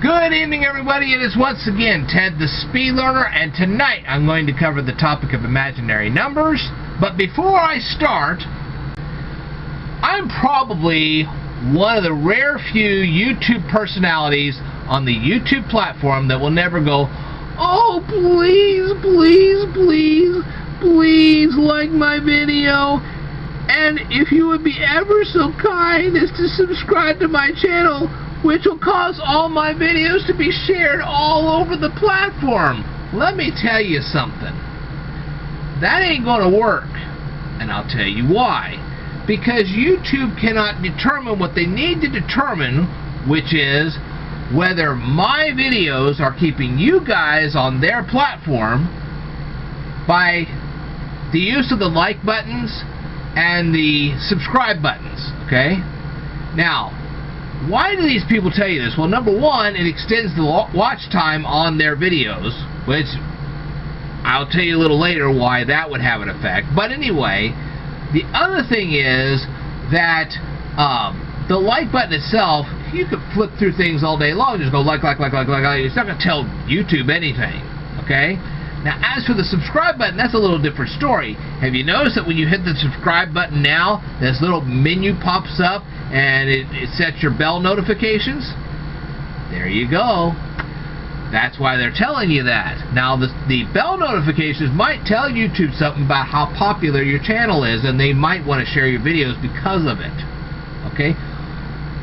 Good evening, everybody. It is once again Ted the Speed Learner, and tonight I'm going to cover the topic of imaginary numbers. But before I start, I'm probably one of the rare few YouTube personalities on the YouTube platform that will never go, "Oh, please, please, please, please like my video. And if you would be ever so kind as to subscribe to my channel, which will cause all my videos to be shared all over the platform." Let me tell you something. That ain't going to work. And I'll tell you why. Because YouTube cannot determine what they need to determine, which is whether my videos are keeping you guys on their platform by the use of the like buttons and the subscribe buttons. Okay? Now, why do these people tell you this? Well, number one, it extends the watch time on their videos, which I'll tell you a little later why that would have an effect. But anyway, the other thing is that the like button itself, you could flip through things all day long, just go like. It's not going to tell YouTube anything, okay? Now, as for the subscribe button, that's a little different story. Have you noticed that when you hit the subscribe button now, this little menu pops up and it sets your bell notifications? There you go. That's why they're telling you that. Now, the bell notifications might tell YouTube something about how popular your channel is, and they might want to share your videos because of it. Okay?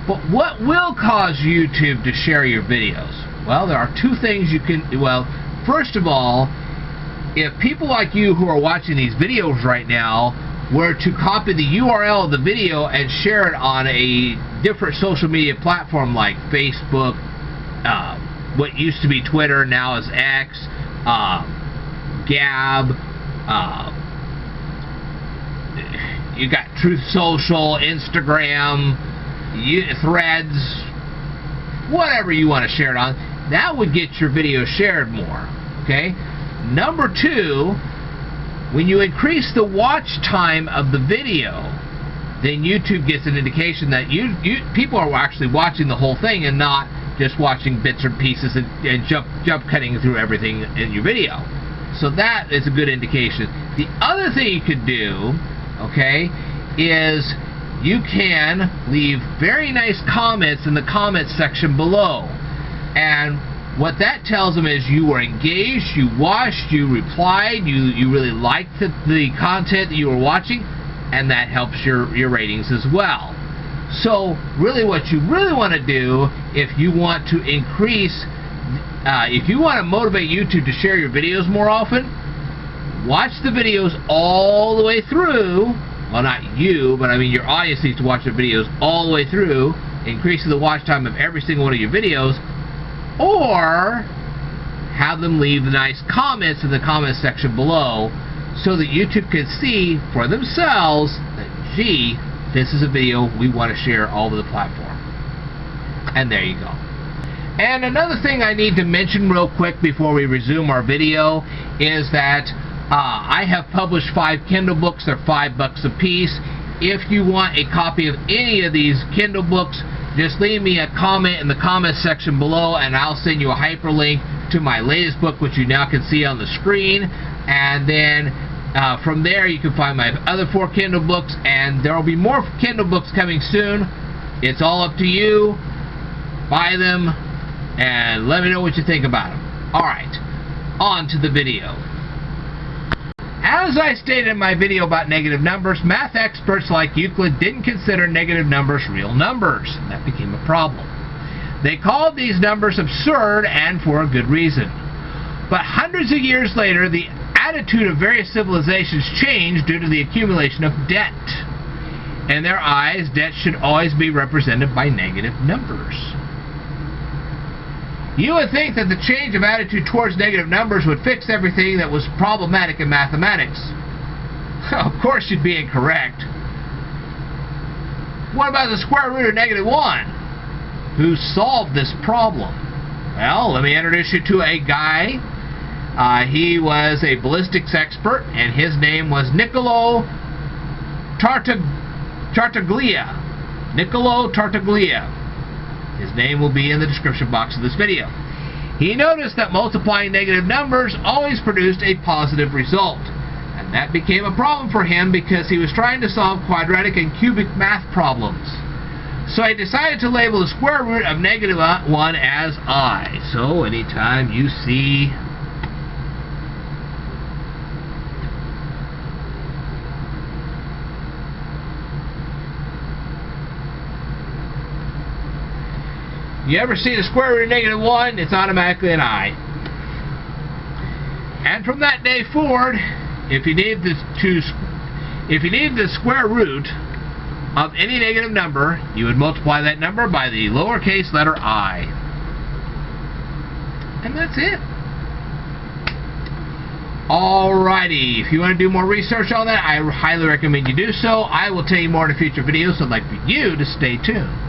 But what will cause YouTube to share your videos? Well, there are two things you can... Well, first of all, if people like you who are watching these videos right now were to copy the URL of the video and share it on a different social media platform like Facebook, what used to be Twitter, now is X, Gab, you got Truth Social, Instagram, Threads, whatever you want to share it on, that would get your video shared more. Okay? Number two, when you increase the watch time of the video, then YouTube gets an indication that people are actually watching the whole thing and not just watching bits or pieces and jump cutting through everything in your video. So that is a good indication. The other thing you could do, okay, is you can leave very nice comments in the comments section below. And what that tells them is you were engaged, you watched, you replied, you really liked the content that you were watching, and that helps your ratings as well. So really what you really want to do if you want to increase, if you want to motivate YouTube to share your videos more often, watch the videos all the way through. Well, not you, but I mean your audience needs to watch the videos all the way through, increasing the watch time of every single one of your videos, or have them leave the nice comments in the comment section below so that YouTube can see for themselves that, gee, this is a video we want to share all over the platform. And there you go. And another thing I need to mention real quick before we resume our video is that I have published 5 Kindle books. They're $5 a piece. If you want a copy of any of these Kindle books, just leave me a comment in the comment section below and I'll send you a hyperlink to my latest book, which you now can see on the screen. And then from there you can find my other 4 Kindle books, and there will be more Kindle books coming soon. It's all up to you. Buy them and let me know what you think about them. Alright, on to the video. As I stated in my video about negative numbers, math experts like Euclid didn't consider negative numbers real numbers, and that became a problem. They called these numbers absurd, and for a good reason. But hundreds of years later, the attitude of various civilizations changed due to the accumulation of debt. In their eyes, debt should always be represented by negative numbers. You would think that the change of attitude towards negative numbers would fix everything that was problematic in mathematics. Of course you'd be incorrect. What about the square root of negative 1? Who solved this problem? Well, let me introduce you to a guy. He was a ballistics expert, and his name was Niccolo Tartaglia. Niccolo Tartaglia. His name will be in the description box of this video. He noticed that multiplying negative numbers always produced a positive result. And that became a problem for him because he was trying to solve quadratic and cubic math problems. So he decided to label the square root of negative 1 as I. So anytime you see the square root of negative 1, it's automatically an I. And from that day forward, if you needed the square root of any negative number, you would multiply that number by the lowercase letter I. And that's it. Alrighty, if you want to do more research on that, I highly recommend you do so. I will tell you more in a future video, so I'd like for you to stay tuned.